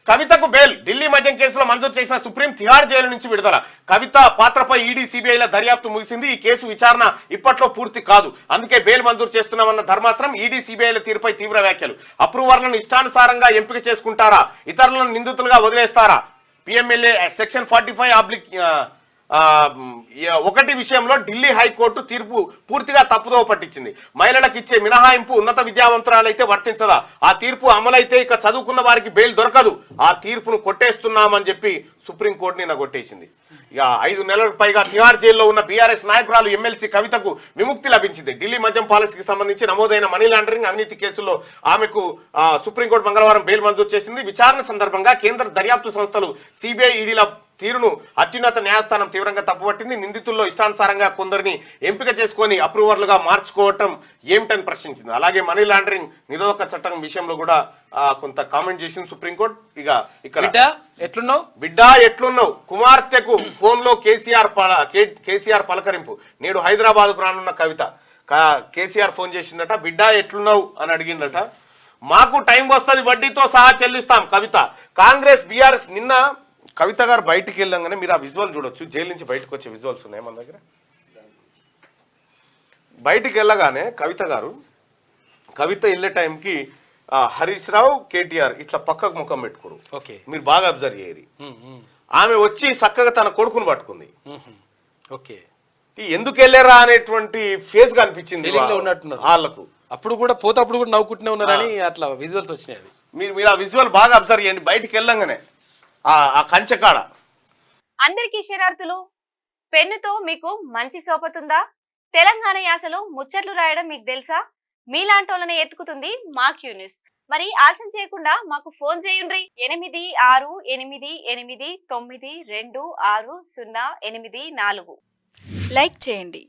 కవితకు బెయిల్ ఢిల్లీ మద్యం కేసులో మంజూరు చేసిన సుప్రీం తిహార్ జైలు నుంచి విడుదల. కవిత పాత్రపై ఈడీ సిబిఐల దర్యాప్తు ముగిసింది. ఈ కేసు విచారణ ఇప్పట్లో పూర్తి కాదు, అందుకే బెయిల్ మంజూరు చేస్తున్నామన్న ధర్మాసనం ఈడీ సిబిఐల తీరుపై తీవ్ర వ్యాఖ్యలు. అప్రూవర్లను ఇష్టానుసారంగా ఎంపిక చేసుకుంటారా, ఇతరులను నిందితులుగా వదిలేస్తారా? పిఎంఎల్ఏ సెక్షన్ 45(1) విషయంలో ఢిల్లీ హైకోర్టు తీర్పు పూర్తిగా తప్పుదోవ పట్టించింది. మహిళలకు ఇచ్చే మినహాయింపు ఉన్నత విద్యావంతురాలైతే వర్తించదా? ఆ తీర్పు అమలైతే ఇక చదువుకున్న వారికి బెయిల్ దొరకదు. ఆ తీర్పును కొట్టేస్తున్నామని చెప్పి సుప్రీంకోర్టు నిన్న కొట్టేసింది. ఇక 5 నెలలకు పైగా తిహార్ జైల్లో ఉన్న బీఆర్ఎస్ నాయకురాలు ఎమ్మెల్సీ కవితకు విముక్తి లభించింది. ఢిల్లీ మద్యం పాలసీకి సంబంధించి నమోదైన మనీ లాండరింగ్, అవినీతి కేసుల్లో ఆమెకు సుప్రీంకోర్టు మంగళవారం బెయిల్ మంజూరు చేసింది. విచారణ సందర్భంగా కేంద్ర దర్యాప్తు సంస్థలు సిబిఐ, ఈడీల తీరును అత్యున్నత న్యాయస్థానం తీవ్రంగా తప్పుపట్టింది. నిందితుల్లో ఇష్టానుసారంగా కొందరిని ఎంపిక చేసుకొని అప్రూవర్లుగా మార్చుకోవటం ఏమిటని ప్రశ్నించింది. అలాగే మనీ లాండరింగ్ నిరోధక చట్టం విషయంలో కూడా కొంత కామెంట్ చేసింది సుప్రీంకోర్టు. ఇక ఇక్కడ బిడ్డా ఎట్లున్నావు కుమార్తెకు ఫోన్ లో కేసీఆర్ పలకరింపు. నేడు హైదరాబాద్ కు రానున్న కవిత కేసీఆర్ ఫోన్ చేసిందట. బిడ్డా ఎట్లున్నావు అని అడిగిందట. మాకు టైం వస్తుంది, వడ్డీతో సహా చెల్లిస్తాం కవిత. కాంగ్రెస్ బీఆర్ఎస్ నిన్న కవిత గారు బయటికి వెళ్ళంగానే మీరు ఆ విజువల్ చూడొచ్చు. జైలు నుంచి బయటకు వచ్చే విజువల్స్ ఉన్నాయి మన దగ్గర. బయటికి వెళ్ళగానే కవిత వెళ్ళే టైంకి హరీష్ రావు, కేటీఆర్ ఇట్లా పక్కకు ముఖం పెట్టుకోరు. ఓకే, మీరు బాగా అబ్జర్వ్ చేయరు. ఆమె వచ్చి చక్కగా తన కొడుకుని పట్టుకుంది. ఓకే, ఎందుకు వెళ్ళారా అనేటువంటి ఫేస్ కనిపించింది వాళ్ళకు. అప్పుడు కూడా నవ్వుకుంటూనే ఉన్నారని అట్లా విజువల్స్ వచ్చినాయి. మీరు ఆ విజువల్ బాగా అబ్జర్వ్ చేయండి. బయటికి వెళ్ళంగానే ఆ కంచెకాడ. అందరికీ శరార్థులు. పెన్నుతో మీకు మంచి సోపతుందా? తెలంగాణ యాసలో ముచ్చట్లు రాయడం మీకు తెలుసా? మీలాంటోళ్ళని ఎత్తుకుతుంది మా క్యూన్యూస్. మరి ఆలస్యం చేయకుండా మాకు ఫోన్ చేయండి. 8688892608. లైక్ చేయండి.